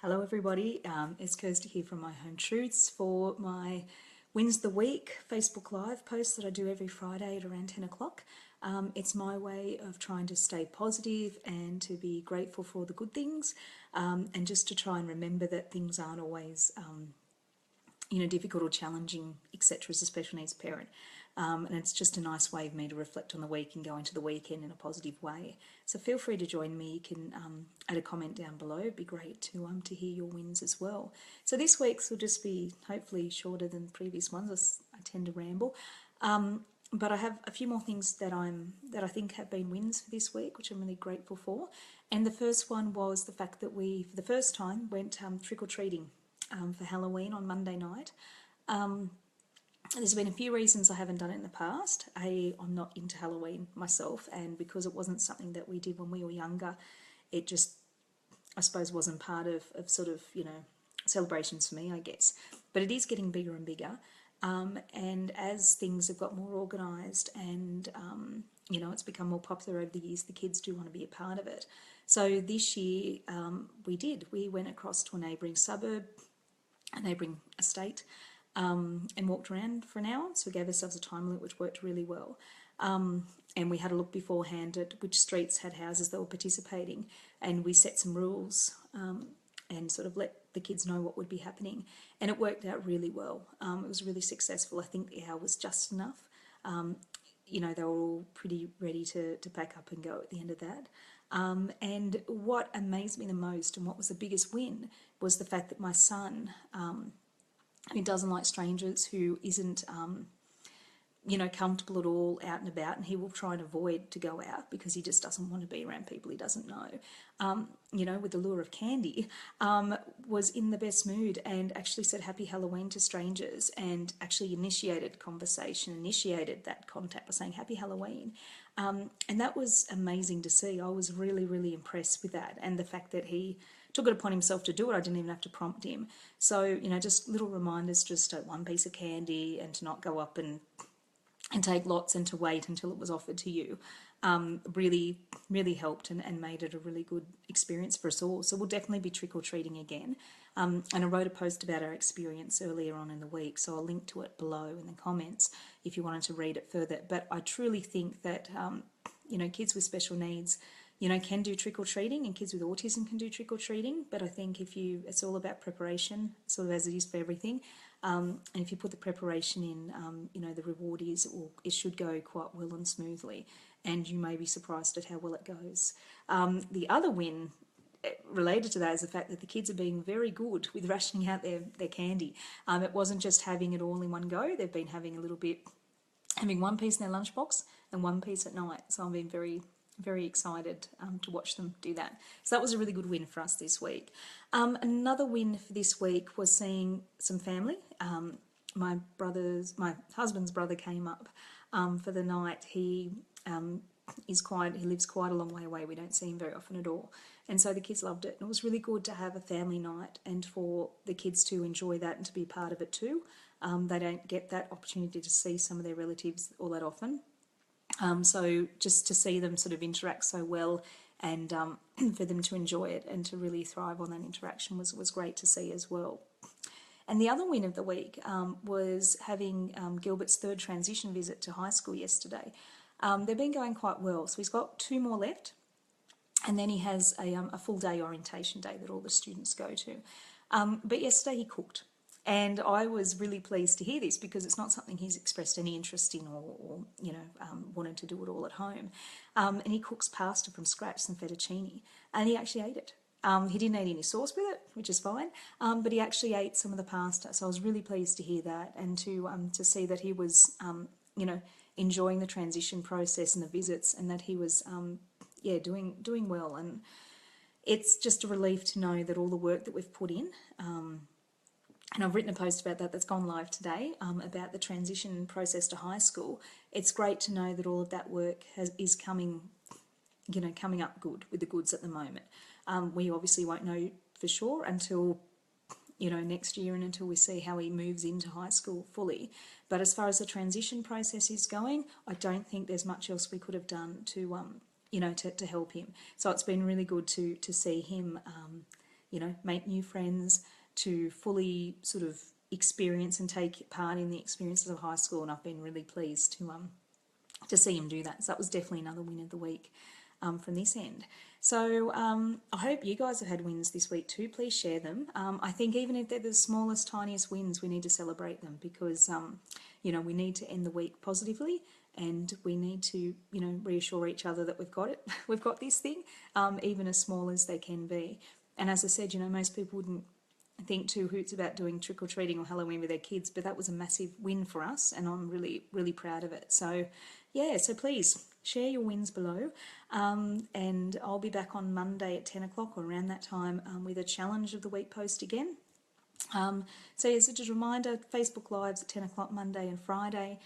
Hello everybody, it's Kirsty here from My Home Truths for my Wins the Week Facebook Live post that I do every Friday at around 10 o'clock. It's my way of trying to stay positive and to be grateful for all the good things, and just to try and remember that things aren't always difficult or challenging, etc. as a special needs parent. And it's just a nice way of me to reflect on the week and go into the weekend in a positive way. So feel free to join me. You can add a comment down below. It'd be great to hear your wins as well. So this week's will just be hopefully shorter than previous ones. I tend to ramble. But I have a few more things that I think have been wins for this week, which I'm really grateful for. And the first one was the fact that we, for the first time, went trick-or-treating for Halloween on Monday night. There's been a few reasons I haven't done it in the past. I'm not into Halloween myself, and because it wasn't something that we did when we were younger, it just, I suppose, wasn't part of sort of, celebrations for me, I guess. But it is getting bigger and bigger. And as things have got more organised and, it's become more popular over the years, the kids do want to be a part of it. So this year we went across to a neighbouring suburb, a neighbouring estate, and walked around for an hour. So we gave ourselves a time limit, which worked really well. And we had a look beforehand at which streets had houses that were participating, and we set some rules and sort of let the kids know what would be happening. And it worked out really well. It was really successful. I think the hour was just enough. They were all pretty ready to pack up and go at the end of that. And what amazed me the most and what was the biggest win was the fact that my son, who doesn't like strangers, who isn't, comfortable at all out and about, and he will try and avoid to go out because he just doesn't want to be around people he doesn't know, with the lure of candy, was in the best mood and actually said Happy Halloween to strangers and actually initiated conversation, initiated that contact by saying Happy Halloween. And that was amazing to see. I was really, really impressed with that, and the fact that he took it upon himself to do it. I didn't even have to prompt him. So, just little reminders, just one piece of candy and to not go up and take lots and to wait until it was offered to you, really, really helped and made it a really good experience for us all. So we'll definitely be trick-or-treating again. And I wrote a post about our experience earlier on in the week, so I'll link to it below in the comments if you wanted to read it further. But I truly think that, kids with special needs, can do trick-or-treating, and kids with autism can do trick-or-treating. But I think it's all about preparation, sort of as it is for everything. And if you put the preparation in, the reward it should go quite well and smoothly, and you may be surprised at how well it goes. The other win related to that is the fact that the kids are being very good with rationing out their candy. It wasn't just having it all in one go. They've been having a little bit, having one piece in their lunchbox and one piece at night. So I've been very, very excited to watch them do that. So that was a really good win for us this week. Another win for this week was seeing some family. My husband's brother came up for the night. He lives quite a long way away. We don't see him very often at all. And so the kids loved it. And it was really good to have a family night and for the kids to enjoy that and to be part of it too. They don't get that opportunity to see some of their relatives all that often. So just to see them sort of interact so well and for them to enjoy it and to really thrive on that interaction was great to see as well. And the other win of the week was having Gilbert's third transition visit to high school yesterday. They've been going quite well. So he's got 2 more left, and then he has a full day orientation day that all the students go to. But yesterday he cooked. And I was really pleased to hear this because it's not something he's expressed any interest in or wanted to do it all at home. And he cooks pasta from scratch, some fettuccine, and he actually ate it. He didn't eat any sauce with it, which is fine, but he actually ate some of the pasta. So I was really pleased to hear that and to see that he was, enjoying the transition process and the visits, and that he was, doing well. And it's just a relief to know that all the work that we've put in, and I've written a post about that that's gone live today, about the transition process to high school. It's great to know that all of that work is coming up good with the goods at the moment. We obviously won't know for sure until, next year and until we see how he moves into high school fully. But as far as the transition process is going, I don't think there's much else we could have done to help him. So it's been really good to see him make new friends, to fully sort of experience and take part in the experiences of high school. And I've been really pleased to see him do that. So that was definitely another win of the week from this end. So I hope you guys have had wins this week too. Please share them. I think even if they're the smallest, tiniest wins, we need to celebrate them because, we need to end the week positively, and we need to, reassure each other that we've got it. We've got this thing, even as small as they can be. And as I said, most people wouldn't think two hoots about doing trick-or-treating or Halloween with their kids, but that was a massive win for us, and I'm really, really proud of it. So, so please share your wins below, and I'll be back on Monday at 10 o'clock or around that time with a challenge of the week post again. So just a reminder, Facebook Lives at 10 o'clock Monday and Friday.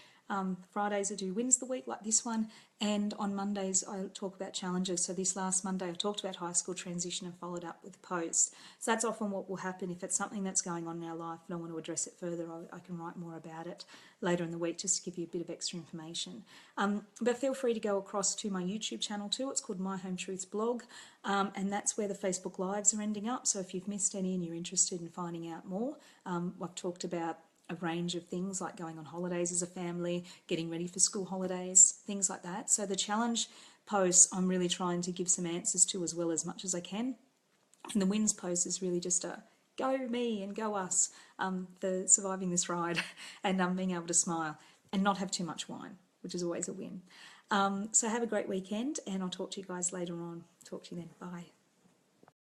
Fridays I do wins the week like this one, and on Mondays I talk about challenges. So this last Monday I talked about high school transition and followed up with a post. So that's often what will happen if it's something that's going on in our life and I want to address it further. I can write more about it later in the week just to give you a bit of extra information. But feel free to go across to my YouTube channel too. It's called My Home Truths Blog, and that's where the Facebook Lives are ending up. So if you've missed any and you're interested in finding out more, I've talked about a range of things like going on holidays as a family, getting ready for school holidays, things like that. So the challenge posts I'm really trying to give some answers to as well, as much as I can. And the wins post is really just a go me and go us for surviving this ride and being able to smile and not have too much wine, which is always a win. So have a great weekend, and I'll talk to you guys later on. Talk to you then. Bye.